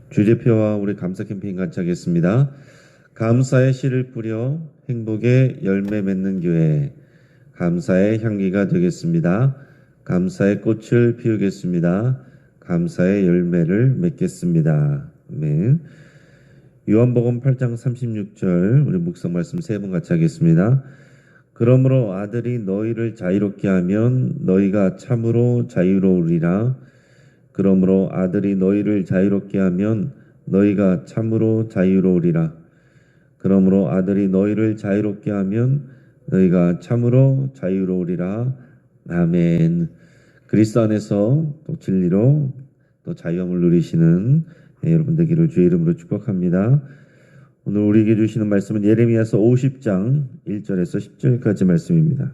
주제표와 우리 감사 캠페인 같이 하겠습니다. 감사의 씨를 뿌려 행복의 열매 맺는 교회, 감사의 향기가 되겠습니다. 감사의 꽃을 피우겠습니다. 감사의 열매를 맺겠습니다. 아멘. 요한복음 8장 36절 우리 묵상 말씀 세 번 같이 하겠습니다. 그러므로 아들이 너희를 자유롭게 하면 너희가 참으로 자유로우리라. 그러므로 아들이 너희를 자유롭게 하면 너희가 참으로 자유로우리라. 그러므로 아들이 너희를 자유롭게 하면 너희가 참으로 자유로우리라. 아멘. 그리스도 안에서 또 진리로 또 자유함을 누리시는 여러분 되기를 주의 이름으로 축복합니다. 오늘 우리에게 주시는 말씀은 예레미야서 50장 1절에서 10절까지 말씀입니다.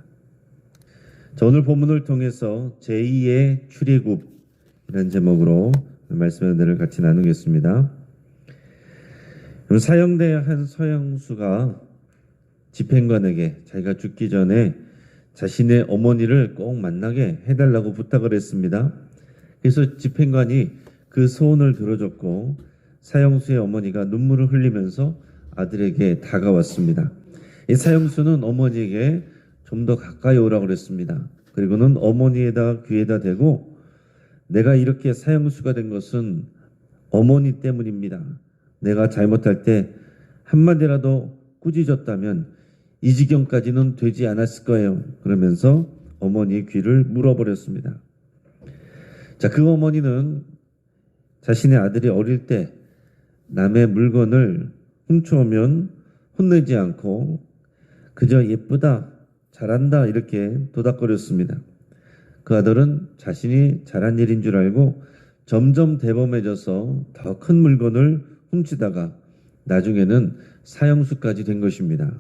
자, 오늘 본문을 통해서 제2의 출애굽이라는 제목으로 말씀의 은혜를 같이 나누겠습니다. 사형대 한 서형수가 집행관에게 자기가 죽기 전에 자신의 어머니를 꼭 만나게 해달라고 부탁을 했습니다. 그래서 집행관이 그 소원을 들어줬고 사형수의 어머니가 눈물을 흘리면서 아들에게 다가왔습니다. 이 사형수는 어머니에게 좀 더 가까이 오라고 그랬습니다. 그리고는 어머니에다 귀에다 대고 내가 이렇게 사형수가 된 것은 어머니 때문입니다. 내가 잘못할 때 한마디라도 꾸짖었다면 이 지경까지는 되지 않았을 거예요. 그러면서 어머니의 귀를 물어버렸습니다. 자, 그 어머니는 자신의 아들이 어릴 때 남의 물건을 훔쳐오면 혼내지 않고 그저 예쁘다, 잘한다 이렇게 도닥거렸습니다. 그 아들은 자신이 잘한 일인 줄 알고 점점 대범해져서 더 큰 물건을 훔치다가 나중에는 사형수까지 된 것입니다.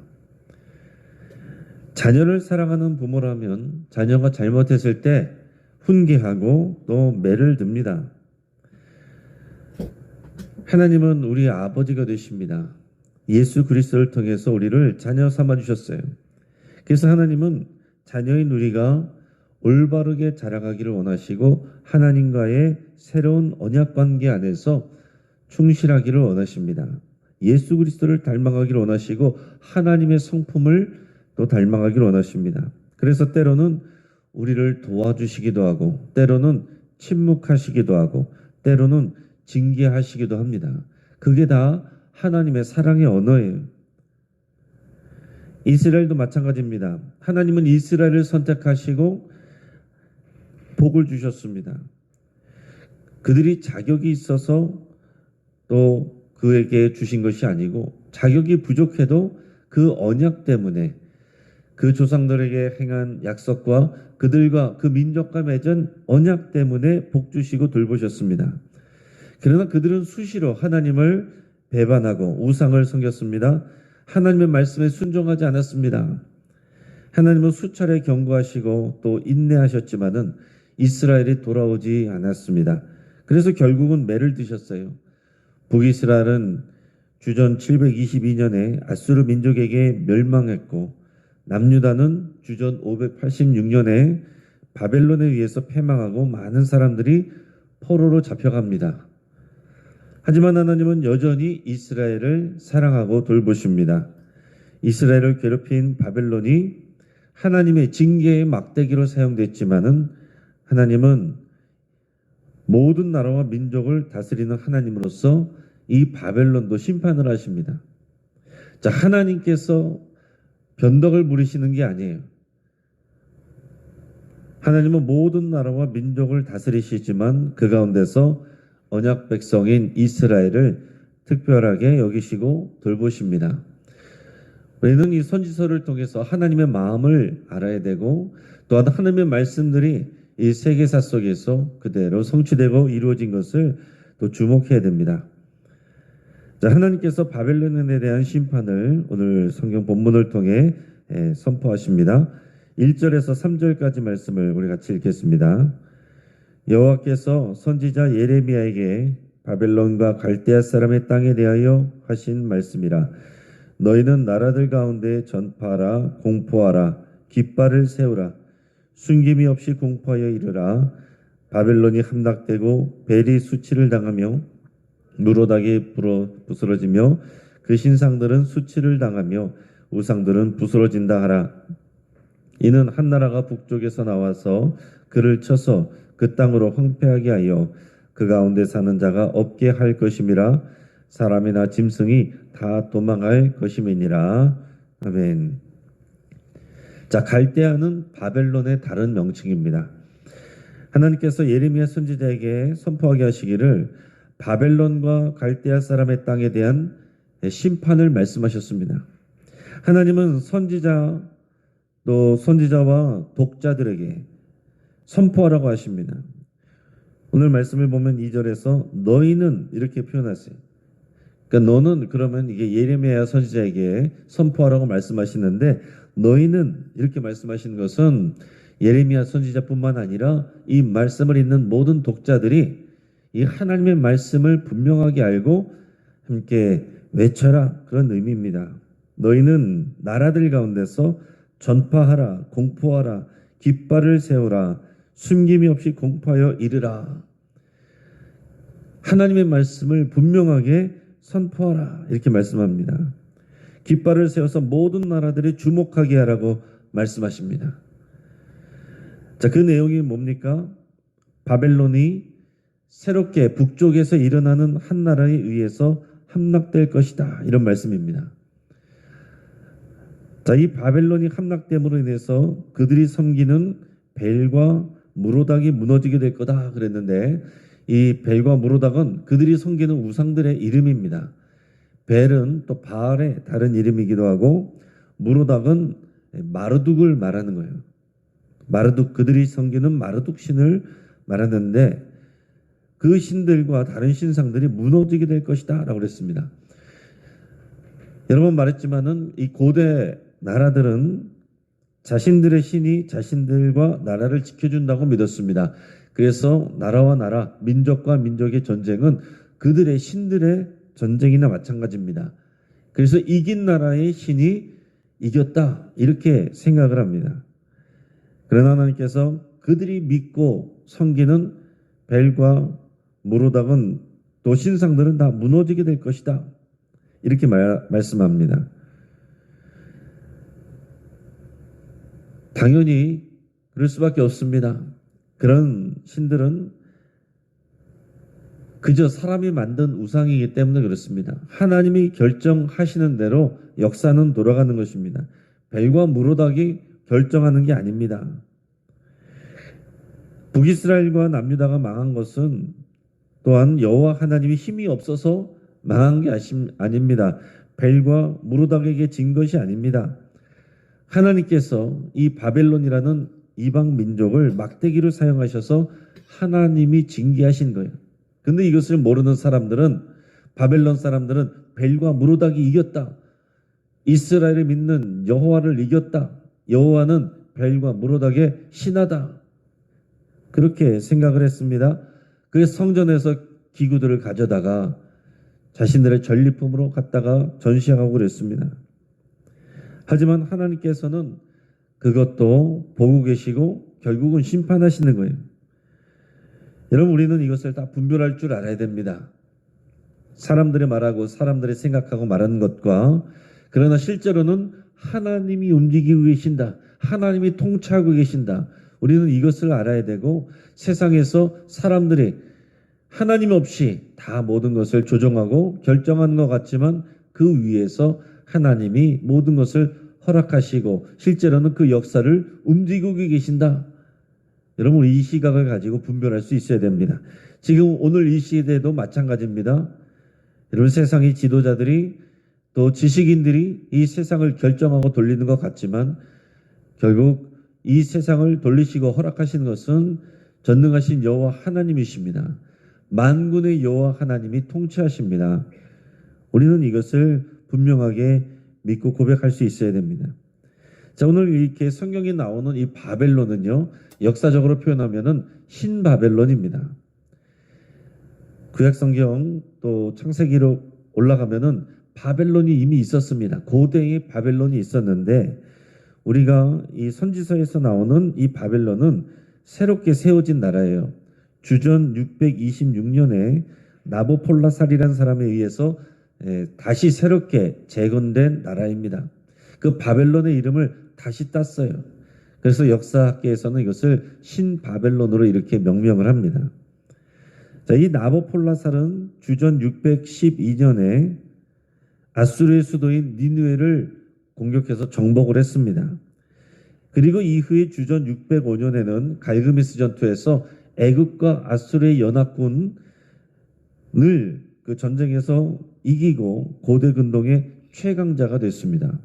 자녀를 사랑하는 부모라면 자녀가 잘못했을 때 훈계하고 또 매를 듭니다. 하나님은 우리 아버지가 되십니다. 예수 그리스도를 통해서 우리를 자녀 삼아주셨어요. 그래서 하나님은 자녀인 우리가 올바르게 자라가기를 원하시고 하나님과의 새로운 언약관계 안에서 충실하기를 원하십니다. 예수 그리스도를 닮아가기를 원하시고 하나님의 성품을 또 닮아가기를 원하십니다. 그래서 때로는 우리를 도와주시기도 하고 때로는 침묵하시기도 하고 때로는 징계하시기도 합니다. 그게 다 하나님의 사랑의 언어예요. 이스라엘도 마찬가지입니다. 하나님은 이스라엘을 선택하시고 복을 주셨습니다. 그들이 자격이 있어서 또 그에게 주신 것이 아니고 자격이 부족해도 그 언약 때문에 그 조상들에게 행한 약속과 그들과 그 민족과 맺은 언약 때문에 복 주시고 돌보셨습니다. 그러나 그들은 수시로 하나님을 배반하고 우상을 섬겼습니다. 하나님의 말씀에 순종하지 않았습니다. 하나님은 수차례 경고하시고 또 인내하셨지만은 이스라엘이 돌아오지 않았습니다. 그래서 결국은 매를 드셨어요. 북이스라엘은 주전 722년에 아수르 민족에게 멸망했고 남유다는 주전 586년에 바벨론에 의해서 패망하고 많은 사람들이 포로로 잡혀갑니다. 하지만 하나님은 여전히 이스라엘을 사랑하고 돌보십니다. 이스라엘을 괴롭힌 바벨론이 하나님의 징계의 막대기로 사용됐지만은 하나님은 모든 나라와 민족을 다스리는 하나님으로서 이 바벨론도 심판을 하십니다. 자, 하나님께서 변덕을 부리시는 게 아니에요. 하나님은 모든 나라와 민족을 다스리시지만 그 가운데서 언약 백성인 이스라엘을 특별하게 여기시고 돌보십니다. 우리는 이 선지서를 통해서 하나님의 마음을 알아야 되고 또한 하나님의 말씀들이 이 세계사 속에서 그대로 성취되고 이루어진 것을 또 주목해야 됩니다. 자, 하나님께서 바벨론에 대한 심판을 오늘 성경 본문을 통해 선포하십니다. 1절에서 3절까지 말씀을 우리 같이 읽겠습니다. 여호와께서 선지자 예레미야에게 바벨론과 갈대아 사람의 땅에 대하여 하신 말씀이라. 너희는 나라들 가운데 전파하라, 공포하라, 깃발을 세우라. 숨김이 없이 공포하여 이르라. 바벨론이 함락되고 벨이 수치를 당하며 무로닥이 부스러지며 그 신상들은 수치를 당하며 우상들은 부스러진다 하라. 이는 한 나라가 북쪽에서 나와서 그를 쳐서 그 땅으로 황폐하게 하여 그 가운데 사는 자가 없게 할 것임이라. 사람이나 짐승이 다 도망할 것임이니라. 아멘. 자, 갈대아는 바벨론의 다른 명칭입니다. 하나님께서 예레미야 선지자에게 선포하게 하시기를 바벨론과 갈대아 사람의 땅에 대한 심판을 말씀하셨습니다. 하나님은 선지자와 독자들에게 선포하라고 하십니다. 오늘 말씀을 보면 2절에서 너희는 이렇게 표현하세요. 그러니까 너는 그러면 이게 예레미야 선지자에게 선포하라고 말씀하시는데 너희는 이렇게 말씀하시는 것은 예레미야 선지자뿐만 아니라 이 말씀을 읽는 모든 독자들이 이 하나님의 말씀을 분명하게 알고 함께 외쳐라, 그런 의미입니다. 너희는 나라들 가운데서 전파하라, 공포하라, 깃발을 세우라, 숨김이 없이 공포하여 이르라. 하나님의 말씀을 분명하게 선포하라, 이렇게 말씀합니다. 깃발을 세워서 모든 나라들이 주목하게 하라고 말씀하십니다. 자, 그 내용이 뭡니까? 바벨론이 새롭게 북쪽에서 일어나는 한 나라에 의해서 함락될 것이다, 이런 말씀입니다. 자, 이 바벨론이 함락됨으로 인해서 그들이 섬기는 벨과 무로닥이 무너지게 될 거다 그랬는데 이 벨과 무로닥은 그들이 섬기는 우상들의 이름입니다. 벨은 또 바알의 다른 이름이기도 하고 무로닥은 마르둑을 말하는 거예요. 마르둑, 그들이 섬기는 마르둑 신을 말하는데 그 신들과 다른 신상들이 무너지게 될 것이다 라고 그랬습니다. 여러 번 말했지만은 이 고대 나라들은 자신들의 신이 자신들과 나라를 지켜준다고 믿었습니다. 그래서 나라와 나라, 민족과 민족의 전쟁은 그들의 신들의 전쟁이나 마찬가지입니다. 그래서 이긴 나라의 신이 이겼다, 이렇게 생각을 합니다. 그러나 하나님께서 그들이 믿고 섬기는 벨과 무로닥은 또 신상들은 다 무너지게 될 것이다, 이렇게 말씀합니다. 당연히 그럴 수밖에 없습니다. 그런 신들은 그저 사람이 만든 우상이기 때문에 그렇습니다. 하나님이 결정하시는 대로 역사는 돌아가는 것입니다. 벨과 무로닥이 결정하는 게 아닙니다. 북이스라엘과 남유다가 망한 것은 또한 여호와 하나님이 힘이 없어서 망한 게 아닙니다. 벨과 무로닥에게 진 것이 아닙니다. 하나님께서 이 바벨론이라는 이방 민족을 막대기로 사용하셔서 하나님이 징계하신 거예요. 근데 이것을 모르는 사람들은, 바벨론 사람들은 벨과 무로닥이 이겼다, 이스라엘을 믿는 여호와를 이겼다, 여호와는 벨과 무로닥의 신하다, 그렇게 생각을 했습니다. 그래서 성전에서 기구들을 가져다가 자신들의 전리품으로 갖다가 전시하고 그랬습니다. 하지만 하나님께서는 그것도 보고 계시고 결국은 심판하시는 거예요. 여러분, 우리는 이것을 다 분별할 줄 알아야 됩니다. 사람들이 말하고 사람들이 생각하고 말하는 것과, 그러나 실제로는 하나님이 움직이고 계신다, 하나님이 통치하고 계신다, 우리는 이것을 알아야 되고, 세상에서 사람들이 하나님 없이 다 모든 것을 조종하고 결정하는 것 같지만 그 위에서 하나님이 모든 것을 허락하시고 실제로는 그 역사를 움직이고 계신다. 여러분, 이 시각을 가지고 분별할 수 있어야 됩니다. 지금 오늘 이 시대도 마찬가지입니다. 여러분, 세상의 지도자들이 또 지식인들이 이 세상을 결정하고 돌리는 것 같지만 결국 이 세상을 돌리시고 허락하시는 것은 전능하신 여호와 하나님이십니다. 만군의 여호와 하나님이 통치하십니다. 우리는 이것을 분명하게 믿고 고백할 수 있어야 됩니다. 자, 오늘 이렇게 성경에 나오는 이 바벨론은요, 역사적으로 표현하면은 신바벨론입니다. 구약성경 또 창세기로 올라가면은 바벨론이 이미 있었습니다. 고대의 바벨론이 있었는데 우리가 이 선지서에서 나오는 이 바벨론은 새롭게 세워진 나라예요. 주전 626년에 나보폴라살이라는 사람에 의해서 다시 새롭게 재건된 나라입니다. 그 바벨론의 이름을 다시 땄어요. 그래서 역사학계에서는 이것을 신바벨론으로 이렇게 명명을 합니다. 자, 이 나보폴라살은 주전 612년에 아수르의 수도인 니느웨를 공격해서 정복을 했습니다. 그리고 이후에 주전 605년에는 갈그미스 전투에서 애굽과 아수르의 연합군을 그 전쟁에서 이기고 고대 근동의 최강자가 됐습니다.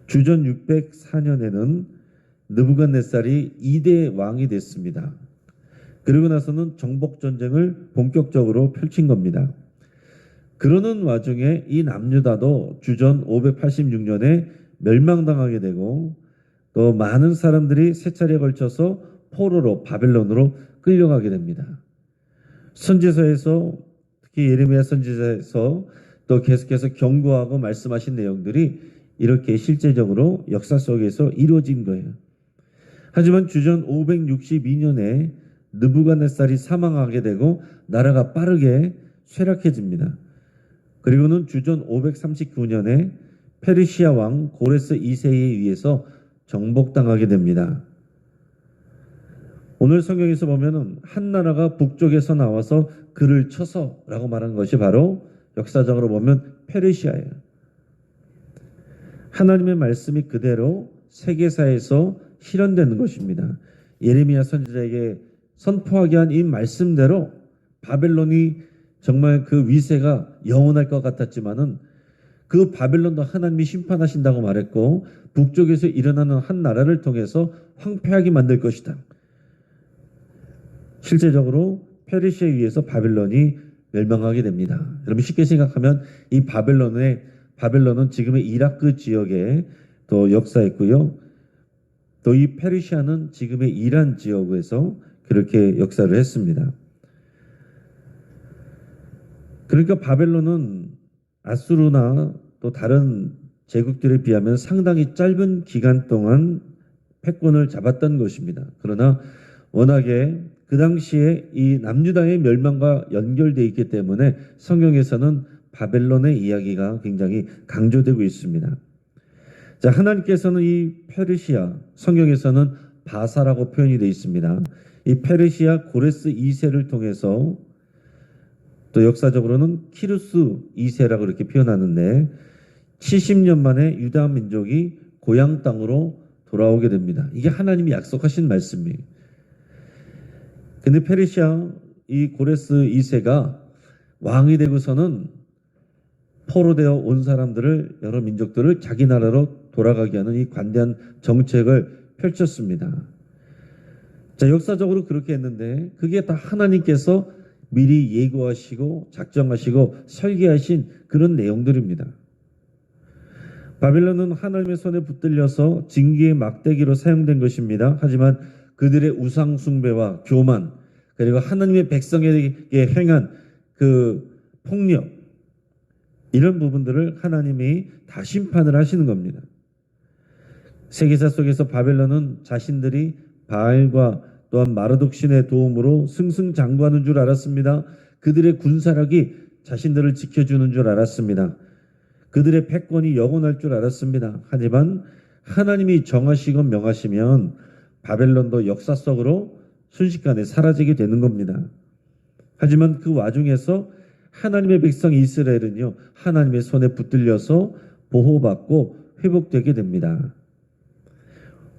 주전 604년에는 느부갓네살이 2대 왕이 됐습니다. 그리고 나서는 정복 전쟁을 본격적으로 펼친 겁니다. 그러는 와중에 이 남유다도 주전 586년에 멸망당하게 되고 또 많은 사람들이 세 차례에 걸쳐서 포로로 바벨론으로 끌려가게 됩니다. 선지서에서 특히 예레미야 선지서에서 또 계속해서 경고하고 말씀하신 내용들이 이렇게 실제적으로 역사 속에서 이루어진 거예요. 하지만 주전 562년에 느부갓네살이 사망하게 되고 나라가 빠르게 쇠락해집니다. 그리고는 주전 539년에 페르시아 왕 고레스 2세에 의해서 정복당하게 됩니다. 오늘 성경에서 보면은 한 나라가 북쪽에서 나와서 그를 쳐서라고 말한 것이 바로 역사적으로 보면 페르시아예요. 하나님의 말씀이 그대로 세계사에서 실현되는 것입니다. 예레미야 선지자에게 선포하게 한 이 말씀대로 바벨론이 정말 그 위세가 영원할 것 같았지만은 그 바벨론도 하나님이 심판하신다고 말했고 북쪽에서 일어나는 한 나라를 통해서 황폐하게 만들 것이다. 실제적으로 페르시아에 의해서 바벨론이 멸망하게 됩니다. 여러분 쉽게 생각하면 이 바벨론은 지금의 이라크 지역에 또 역사했고요. 또 이 페르시아는 지금의 이란 지역에서 그렇게 역사를 했습니다. 그러니까 바벨론은 아수르나 또 다른 제국들에 비하면 상당히 짧은 기간 동안 패권을 잡았던 것입니다. 그러나 워낙에 그 당시에 이 남유다의 멸망과 연결되어 있기 때문에 성경에서는 바벨론의 이야기가 굉장히 강조되고 있습니다. 자, 하나님께서는 이 페르시아, 성경에서는 바사라고 표현이 되어 있습니다. 이 페르시아 고레스 2세를 통해서 또 역사적으로는 키루스 2세라고 이렇게 표현하는데 70년 만에 유다 민족이 고향 땅으로 돌아오게 됩니다. 이게 하나님이 약속하신 말씀이에요. 근데 페르시아 이 고레스 2세가 왕이 되고서는 포로되어 온 사람들을 여러 민족들을 자기 나라로 돌아가게 하는 이 관대한 정책을 펼쳤습니다. 자, 역사적으로 그렇게 했는데 그게 다 하나님께서 미리 예고하시고 작정하시고 설계하신 그런 내용들입니다. 바벨론은 하나님의 손에 붙들려서 징계의 막대기로 사용된 것입니다. 하지만 그들의 우상 숭배와 교만 그리고 하나님의 백성에게 행한 그 폭력 이런 부분들을 하나님이 다 심판을 하시는 겁니다. 세계사 속에서 바벨론은 자신들이 바알과 또한 마르독 신의 도움으로 승승장구하는 줄 알았습니다. 그들의 군사력이 자신들을 지켜주는 줄 알았습니다. 그들의 패권이 영원할 줄 알았습니다. 하지만 하나님이 정하시고 명하시면 바벨론도 역사 속으로 순식간에 사라지게 되는 겁니다. 하지만 그 와중에서 하나님의 백성 이스라엘은요, 하나님의 손에 붙들려서 보호받고 회복되게 됩니다.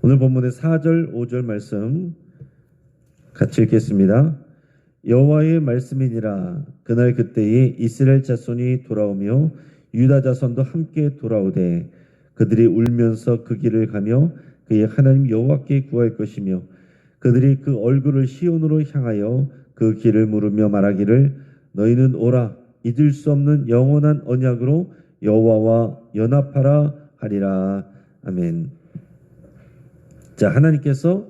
오늘 본문의 4절, 5절 말씀 같이 읽겠습니다. 여호와의 말씀이니라. 그날 그때에 이스라엘 자손이 돌아오며 유다 자손도 함께 돌아오되 그들이 울면서 그 길을 가며 그의 하나님 여호와께 구할 것이며 그들이 그 얼굴을 시온으로 향하여 그 길을 물으며 말하기를 너희는 오라 잊을 수 없는 영원한 언약으로 여호와와 연합하라 하리라. 아멘. 자, 하나님께서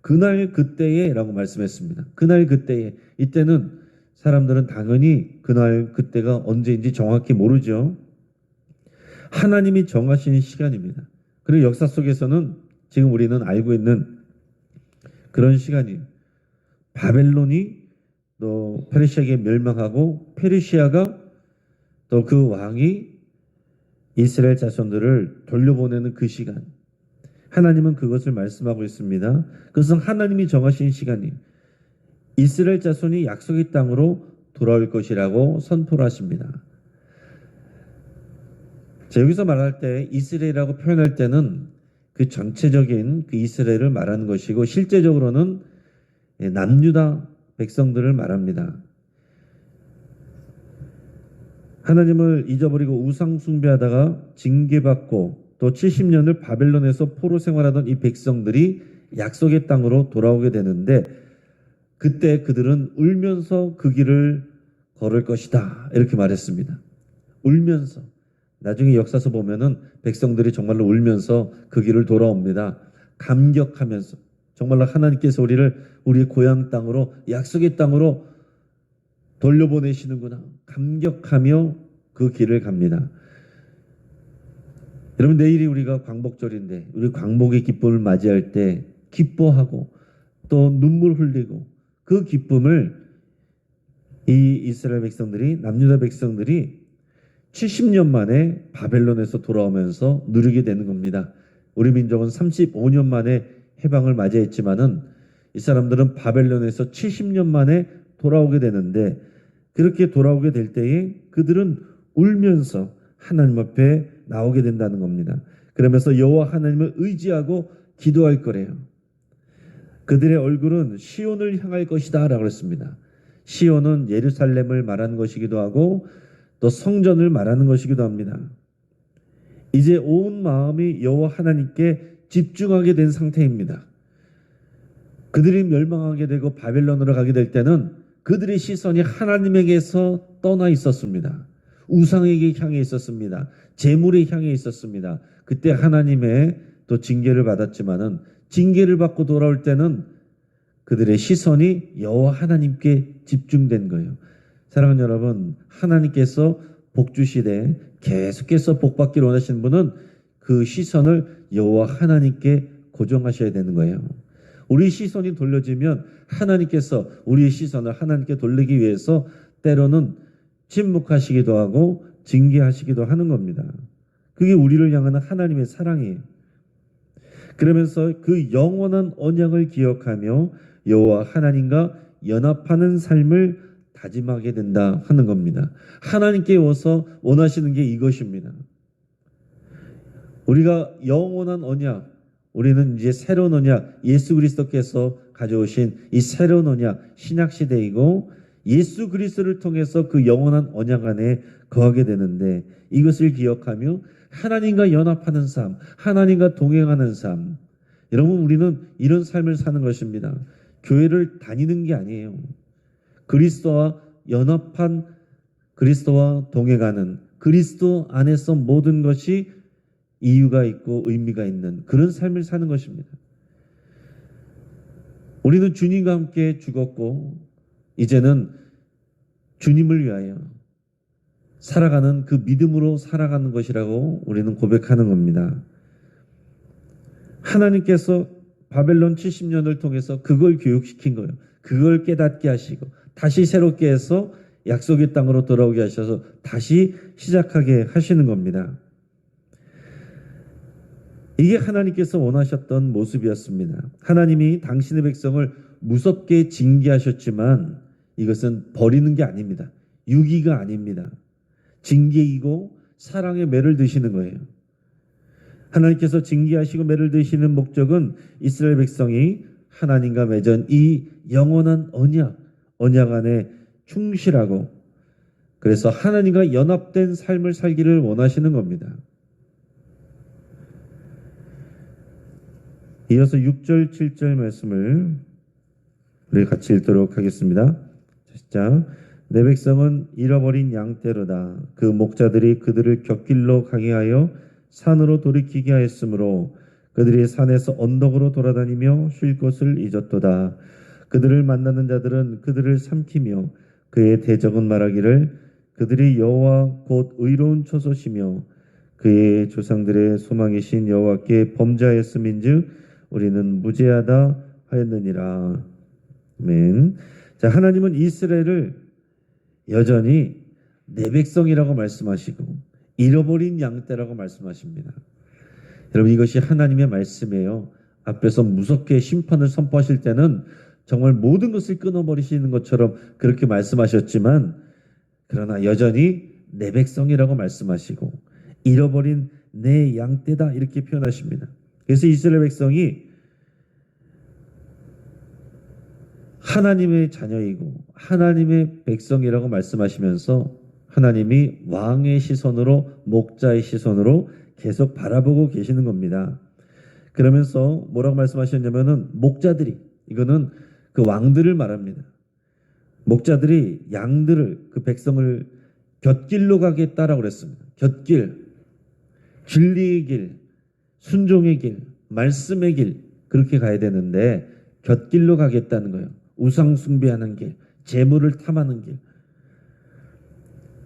그날 그때에 라고 말씀했습니다. 그날 그때에. 이때는 사람들은 당연히 그날 그때가 언제인지 정확히 모르죠. 하나님이 정하시는 시간입니다. 그리고 역사 속에서는 지금 우리는 알고 있는 그런 시간이 바벨론이 또 페르시아에게 멸망하고 페르시아가 또 그 왕이 이스라엘 자손들을 돌려보내는 그 시간, 하나님은 그것을 말씀하고 있습니다. 그것은 하나님이 정하신 시간이 이스라엘 자손이 약속의 땅으로 돌아올 것이라고 선포를 하십니다. 자, 여기서 말할 때 이스라엘이라고 표현할 때는 그 전체적인 그 이스라엘을 말하는 것이고 실제적으로는 남유다 백성들을 말합니다. 하나님을 잊어버리고 우상 숭배하다가 징계받고 또 70년을 바벨론에서 포로 생활하던 이 백성들이 약속의 땅으로 돌아오게 되는데 그때 그들은 울면서 그 길을 걸을 것이다 이렇게 말했습니다. 울면서. 나중에 역사서 보면은 백성들이 정말로 울면서 그 길을 돌아옵니다. 감격하면서 정말로 하나님께서 우리의 고향 땅으로 약속의 땅으로 돌려보내시는구나 감격하며 그 길을 갑니다. 여러분 내일이 우리가 광복절인데 우리 광복의 기쁨을 맞이할 때 기뻐하고 또 눈물 흘리고 그 기쁨을 이 이스라엘 백성들이 남유다 백성들이 70년 만에 바벨론에서 돌아오면서 누리게 되는 겁니다. 우리 민족은 35년 만에 해방을 맞이했지만은 이 사람들은 바벨론에서 70년 만에 돌아오게 되는데 그렇게 돌아오게 될 때에 그들은 울면서 하나님 앞에 나오게 된다는 겁니다. 그러면서 여호와 하나님을 의지하고 기도할 거래요. 그들의 얼굴은 시온을 향할 것이다 라고 했습니다. 시온은 예루살렘을 말하는 것이기도 하고 또 성전을 말하는 것이기도 합니다. 이제 온 마음이 여호와 하나님께 집중하게 된 상태입니다. 그들이 멸망하게 되고 바벨론으로 가게 될 때는 그들의 시선이 하나님에게서 떠나 있었습니다. 우상에게 향해 있었습니다. 재물에 향해 있었습니다. 그때 하나님의 또 징계를 받았지만은 징계를 받고 돌아올 때는 그들의 시선이 여호와 하나님께 집중된 거예요. 사랑하는 여러분, 하나님께서 복 주시되 계속해서 복 받기를 원하시는 분은 그 시선을 여호와 하나님께 고정하셔야 되는 거예요. 우리 시선이 돌려지면 하나님께서 우리의 시선을 하나님께 돌리기 위해서 때로는 침묵하시기도 하고 징계하시기도 하는 겁니다. 그게 우리를 향하는 하나님의 사랑이에요. 그러면서 그 영원한 언약을 기억하며 여호와 하나님과 연합하는 삶을 다짐하게 된다 하는 겁니다. 하나님께 오서 원하시는 게 이것입니다. 우리가 영원한 언약, 우리는 이제 새로운 언약, 예수 그리스도께서 가져오신 이 새로운 언약, 신약 시대이고 예수 그리스도를 통해서 그 영원한 언약 안에 거하게 되는데 이것을 기억하며 하나님과 연합하는 삶, 하나님과 동행하는 삶. 여러분 우리는 이런 삶을 사는 것입니다. 교회를 다니는 게 아니에요. 그리스도와 연합한 그리스도와 동행하는 그리스도 안에서 모든 것이 이유가 있고 의미가 있는 그런 삶을 사는 것입니다. 우리는 주님과 함께 죽었고 이제는 주님을 위하여 살아가는 그 믿음으로 살아가는 것이라고 우리는 고백하는 겁니다. 하나님께서 바벨론 70년을 통해서 그걸 교육시킨 거예요. 그걸 깨닫게 하시고 다시 새롭게 해서 약속의 땅으로 돌아오게 하셔서 다시 시작하게 하시는 겁니다. 이게 하나님께서 원하셨던 모습이었습니다. 하나님이 당신의 백성을 무섭게 징계하셨지만 이것은 버리는 게 아닙니다. 유기가 아닙니다. 징계이고 사랑의 매를 드시는 거예요. 하나님께서 징계하시고 매를 드시는 목적은 이스라엘 백성이 하나님과 맺은 이 영원한 언약 안에 충실하고 그래서 하나님과 연합된 삶을 살기를 원하시는 겁니다. 이어서 6절, 7절 말씀을 우리 같이 읽도록 하겠습니다. 자, 내 백성은 잃어버린 양떼로다. 그 목자들이 그들을 곁길로 가게 하여 산으로 돌이키게 하였으므로 그들이 산에서 언덕으로 돌아다니며 쉴 곳을 잊었도다. 그들을 만나는 자들은 그들을 삼키며 그의 대적은 말하기를 그들이 여호와 곧 의로운 처소시며 그의 조상들의 소망이신 여호와께 범죄하였음인즉 우리는 무죄하다 하였느니라. 아멘. 자, 하나님은 이스라엘을 여전히 내 백성이라고 말씀하시고 잃어버린 양떼라고 말씀하십니다. 여러분, 이것이 하나님의 말씀이에요. 앞에서 무섭게 심판을 선포하실 때는 정말 모든 것을 끊어버리시는 것처럼 그렇게 말씀하셨지만, 그러나 여전히 내 백성이라고 말씀하시고 잃어버린 내 양떼다 이렇게 표현하십니다. 그래서 이스라엘 백성이 하나님의 자녀이고 하나님의 백성이라고 말씀하시면서 하나님이 왕의 시선으로, 목자의 시선으로 계속 바라보고 계시는 겁니다. 그러면서 뭐라고 말씀하셨냐면은 목자들이, 이거는 그 왕들을 말합니다. 목자들이 양들을, 그 백성을 곁길로 가겠다라고 그랬습니다. 곁길, 진리의 길, 순종의 길, 말씀의 길, 그렇게 가야 되는데 곁길로 가겠다는 거예요. 우상 숭배하는 길, 재물을 탐하는 길.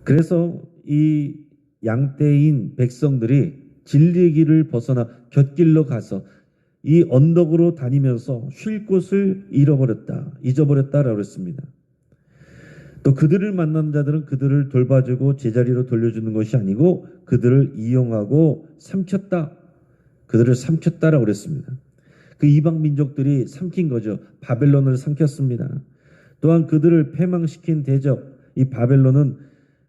그래서 이 양떼인 백성들이 진리의 길을 벗어나 곁길로 가서 이 언덕으로 다니면서 쉴 곳을 잊어버렸다라고 했습니다. 또 그들을 만난 자들은 그들을 돌봐주고 제자리로 돌려주는 것이 아니고 그들을 이용하고 삼켰다. 그들을 삼켰다라고 그랬습니다. 그 이방 민족들이 삼킨 거죠. 바벨론을 삼켰습니다. 또한 그들을 패망시킨 대적, 이 바벨론은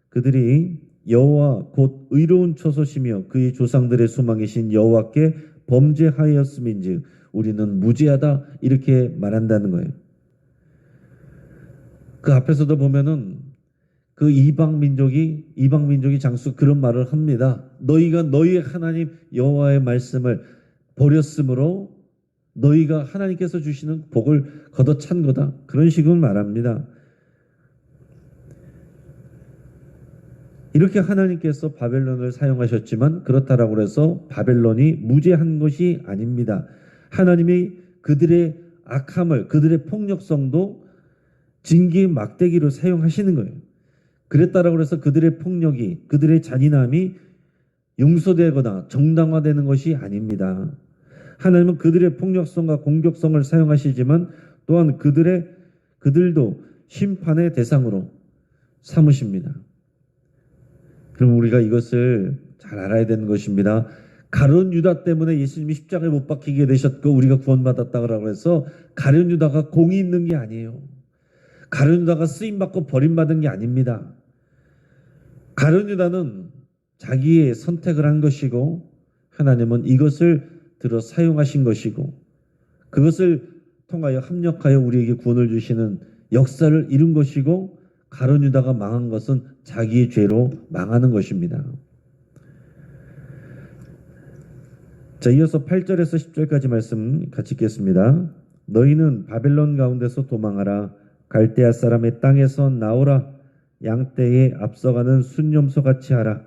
그들이 여호와 곧 의로운 처소시며 그의 조상들의 소망이신 여호와께 범죄하였음인즉 우리는 무죄하다 이렇게 말한다는 거예요. 그 앞에서도 보면은 그 이방 민족이 장수 그런 말을 합니다. 너희가 너희의 하나님 여호와의 말씀을 버렸으므로 너희가 하나님께서 주시는 복을 걷어찬 거다. 그런 식으로 말합니다. 이렇게 하나님께서 바벨론을 사용하셨지만 그렇다라고 해서 바벨론이 무죄한 것이 아닙니다. 하나님이 그들의 악함을, 그들의 폭력성도 징계의 막대기로 사용하시는 거예요. 그랬다라고 해서 그들의 폭력이, 그들의 잔인함이 용서되거나 정당화되는 것이 아닙니다. 하나님은 그들의 폭력성과 공격성을 사용하시지만 또한 그들도 심판의 대상으로 삼으십니다. 그럼 우리가 이것을 잘 알아야 되는 것입니다. 가룟 유다 때문에 예수님이 십자가에 못 박히게 되셨고 우리가 구원받았다고 해서 가룟 유다가 공이 있는 게 아니에요. 가룟 유다가 쓰임받고 버림받은 게 아닙니다. 가룟 유다는 자기의 선택을 한 것이고 하나님은 이것을 들어 사용하신 것이고 그것을 통하여 합력하여 우리에게 구원을 주시는 역사를 이룬 것이고 가룟 유다가 망한 것은 자기의 죄로 망하는 것입니다. 자, 이어서 8절에서 10절까지 말씀 같이 읽겠습니다. 너희는 바벨론 가운데서 도망하라. 갈대아 사람의 땅에서 나오라. 양떼에 앞서가는 순념소같이 하라.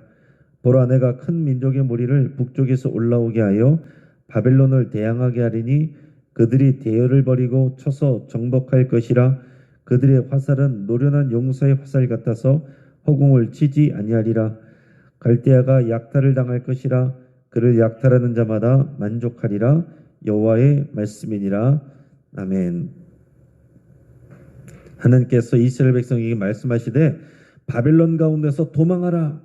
보라, 내가 큰 민족의 무리를 북쪽에서 올라오게 하여 바벨론을 대항하게 하리니 그들이 대열을 벌이고 쳐서 정복할 것이라. 그들의 화살은 노련한 용사의 화살 같아서 허공을 치지 아니하리라. 갈대아가 약탈을 당할 것이라. 그를 약탈하는 자마다 만족하리라. 여호와의 말씀이니라. 아멘. 하나님께서 이스라엘 백성에게 말씀하시되 바벨론 가운데서 도망하라.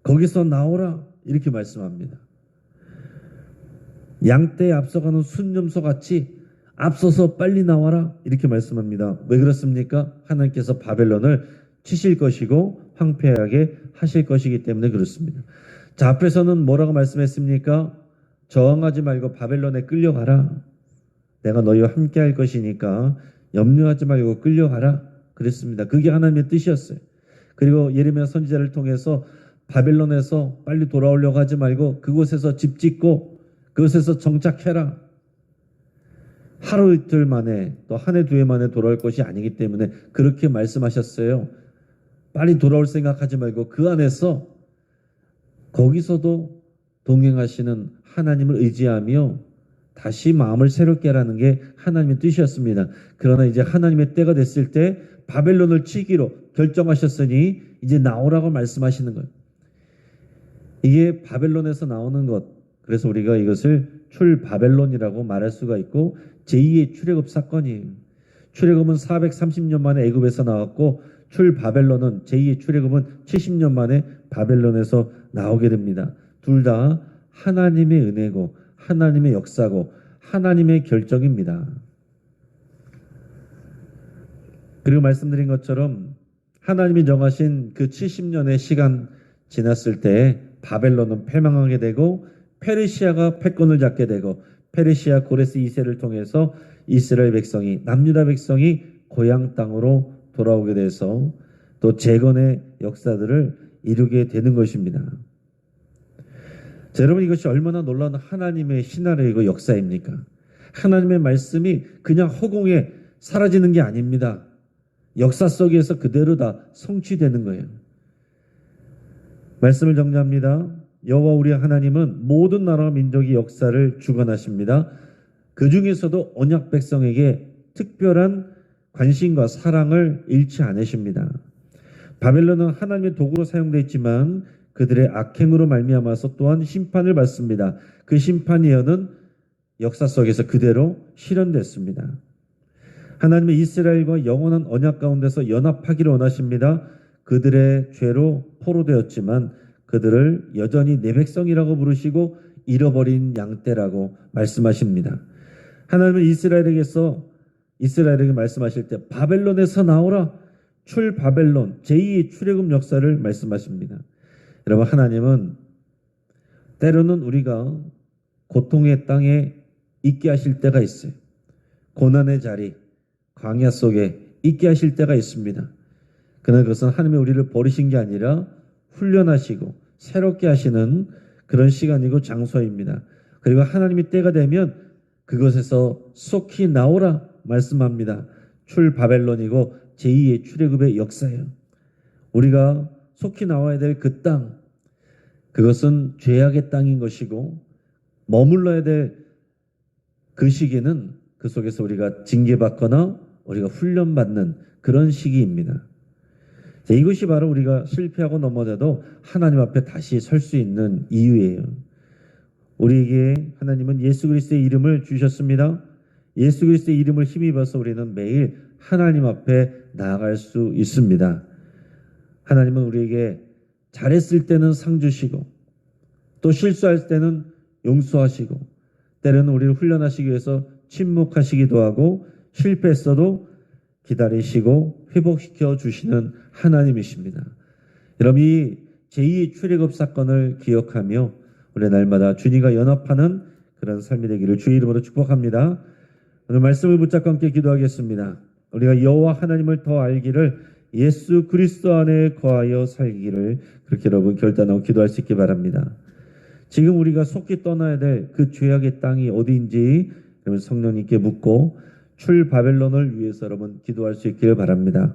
거기서 나오라. 이렇게 말씀합니다. 양떼에 앞서가는 순념소 같이 앞서서 빨리 나와라. 이렇게 말씀합니다. 왜 그렇습니까? 하나님께서 바벨론을 치실 것이고 황폐하게 하실 것이기 때문에 그렇습니다. 자, 앞에서는 뭐라고 말씀했습니까? 저항하지 말고 바벨론에 끌려가라. 내가 너희와 함께 할 것이니까 염려하지 말고 끌려가라. 그랬습니다. 그게 하나님의 뜻이었어요. 그리고 예레미야 선지자를 통해서 바벨론에서 빨리 돌아오려고 하지 말고 그곳에서 집 짓고 그곳에서 정착해라. 하루 이틀 만에 또 한 해 두 해 만에 돌아올 것이 아니기 때문에 그렇게 말씀하셨어요. 빨리 돌아올 생각하지 말고 그 안에서 거기서도 동행하시는 하나님을 의지하며 다시 마음을 새롭게 하라는 게 하나님의 뜻이었습니다. 그러나 이제 하나님의 때가 됐을 때 바벨론을 치기로 결정하셨으니 이제 나오라고 말씀하시는 거예요. 이게 바벨론에서 나오는 것. 그래서 우리가 이것을 출바벨론이라고 말할 수가 있고 제2의 출애굽 사건이에요. 출애굽은 430년 만에 애굽에서 나왔고 출바벨론은 제2의 출애굽은 70년 만에 바벨론에서 나오게 됩니다. 둘 다 하나님의 은혜고 하나님의 역사고 하나님의 결정입니다. 그리고 말씀드린 것처럼 하나님이 정하신 그 70년의 시간 지났을 때 바벨론은 패망하게 되고 페르시아가 패권을 잡게 되고 페르시아 고레스 2세를 통해서 이스라엘 백성이 남유다 백성이 고향 땅으로 돌아오게 돼서 또 재건의 역사들을 이루게 되는 것입니다. 자, 여러분 이것이 얼마나 놀라운 하나님의 시나리오이고 역사입니까? 하나님의 말씀이 그냥 허공에 사라지는 게 아닙니다. 역사 속에서 그대로 다 성취되는 거예요. 말씀을 정리합니다. 여호와 우리 하나님은 모든 나라와 민족의 역사를 주관하십니다. 그 중에서도 언약 백성에게 특별한 관심과 사랑을 잃지 않으십니다. 바벨론은 하나님의 도구로 사용되어 있지만 그들의 악행으로 말미암아서 또한 심판을 받습니다. 그 심판 예언은 역사 속에서 그대로 실현됐습니다. 하나님의 이스라엘과 영원한 언약 가운데서 연합하기를 원하십니다. 그들의 죄로 포로되었지만 그들을 여전히 내 백성이라고 부르시고 잃어버린 양떼라고 말씀하십니다. 하나님은 이스라엘에게 말씀하실 때 바벨론에서 나오라 출바벨론 제2의 출애굽 역사를 말씀하십니다. 여러분 하나님은 때로는 우리가 고통의 땅에 있게 하실 때가 있어요. 고난의 자리 광야 속에 있게 하실 때가 있습니다. 그러나 그것은 하나님이 우리를 버리신 게 아니라 훈련하시고 새롭게 하시는 그런 시간이고 장소입니다. 그리고 하나님이 때가 되면 그것에서 속히 나오라 말씀합니다. 출바벨론이고 제2의 출애굽의 역사예요. 우리가 속히 나와야 될 그 땅, 그것은 죄악의 땅인 것이고 머물러야 될 그 시기는 그 속에서 우리가 징계받거나 우리가 훈련받는 그런 시기입니다. 자, 이것이 바로 우리가 실패하고 넘어져도 하나님 앞에 다시 설 수 있는 이유예요. 우리에게 하나님은 예수 그리스도의 이름을 주셨습니다. 예수 그리스도의 이름을 힘입어서 우리는 매일 하나님 앞에 나아갈 수 있습니다. 하나님은 우리에게 잘했을 때는 상 주시고 또 실수할 때는 용서하시고 때로는 우리를 훈련하시기 위해서 침묵하시기도 하고 실패했어도 기다리시고 회복시켜 주시는 하나님이십니다. 여러분 이 제2의 출애굽 사건을 기억하며 우리 날마다 주님과 연합하는 그런 삶이 되기를 주의 이름으로 축복합니다. 오늘 말씀을 붙잡고 함께 기도하겠습니다. 우리가 여호와 하나님을 더 알기를 예수 그리스도 안에 거하여 살기를 그렇게 여러분 결단하고 기도할 수 있기 바랍니다. 지금 우리가 속히 떠나야 될 그 죄악의 땅이 어디인지 여러분 성령님께 묻고 출바벨론을 위해서 여러분 기도할 수 있기를 바랍니다.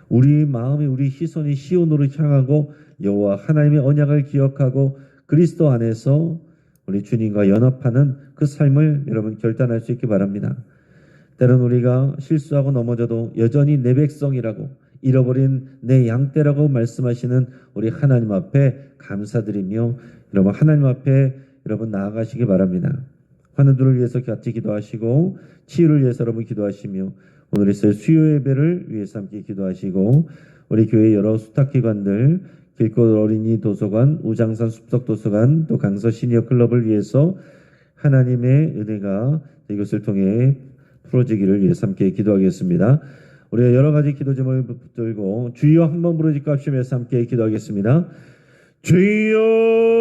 우리 마음이 우리 시선이 시온으로 향하고 여호와 하나님의 언약을 기억하고 그리스도 안에서 우리 주님과 연합하는 그 삶을 여러분 결단할 수 있기 바랍니다. 때로는 우리가 실수하고 넘어져도 여전히 내 백성이라고 잃어버린 내 양떼라고 말씀하시는 우리 하나님 앞에 감사드리며 여러분 하나님 앞에 여러분 나아가시기 바랍니다. 환우들을 위해서 같이 기도하시고 치유를 위해서 여러분 기도하시며 오늘 있을 수요 예배를 위해서 함께 기도하시고 우리 교회 여러 수탁기관들 길꽃 어린이 도서관, 우장산 숲속도서관, 또 강서 시니어 클럽을 위해서 하나님의 은혜가 이것을 통해 풀어지기를 위해서 함께 기도하겠습니다. 우리가 여러 가지 기도 제목을 붙들고 주여 한번 부르짖고 합심해서 함께 기도하겠습니다. 주여